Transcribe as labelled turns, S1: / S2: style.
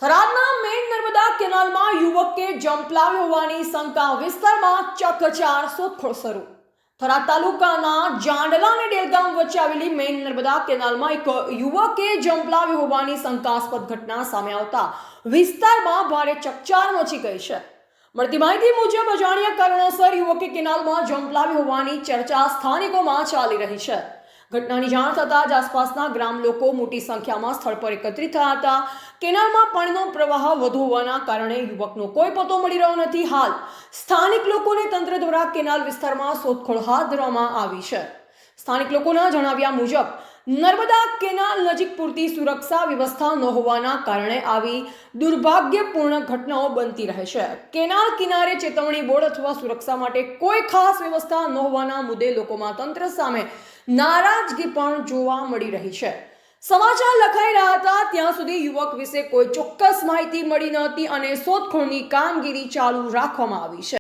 S1: થરાદના main Narmada કેનાલમાં યુવકે jump લાવ્યો હોવાની શંકા વિસ્તારમાં ચકચાર શોધખોળ શરૂ. થરાદ તાલુકાના જાંડલા અને ડેલગામ વચ્ચે આવેલી મેન નર્મદા કેનાલમાં એક યુવકે જમ્પ લાવ્યો હોવાની શંકાસ્પદ ઘટના સામે આવતા વિસ્તારમાં ભારે ચકચાર મચી ગઈ છે. મળતી માહિતી મુજબ અજાણ્યા કારણોસર યુવકે કેનાલમાં જમ્પ લાવ્યો હોવાની ચર્ચા સ્થાનિકોમાં ચાલી રહી છે. ઘટનાની જાણ થતાં જ આસપાસના ગ્રામ લોકો મોટી સંખ્યામાં સ્થળ પર એકત્રિત થયા હતા. કેનાલમાં પાણીનો પ્રવાહ વધુ હોવાના કારણે યુવકનો કોઈ પતો મળી રહ્યો નથી. હાલ સ્થાનિક લોકોને તંત્ર દ્વારા કેનાલ વિસ્તારમાં શોધખોળ હાથ ધરવામાં આવી છે. સ્થાનિક લોકોના જણાવ્યા મુજબ નર્મદા કેનાલ નજીક પૂરતી સુરક્ષા વ્યવસ્થા ન હોવાના કારણે આવી દુર્ભાગ્યપૂર્ણ ઘટનાઓ બનતી રહે છે. કેનાલ કિનારે ચેતવણી બોર્ડ અથવા સુરક્ષા માટે કોઈ ખાસ વ્યવસ્થા ન હોવાના મુદ્દે લોકોમાં તંત્ર સામે નારાજગી પણ જોવા મળી રહી છે. સમાચાર લખાઈ રહ્યા હતા ત્યાં સુધી યુવક વિશે કોઈ ચોક્કસ માહિતી મળી ન હતી અને શોધખોળની કામગીરી ચાલુ રાખવામાં આવી છે.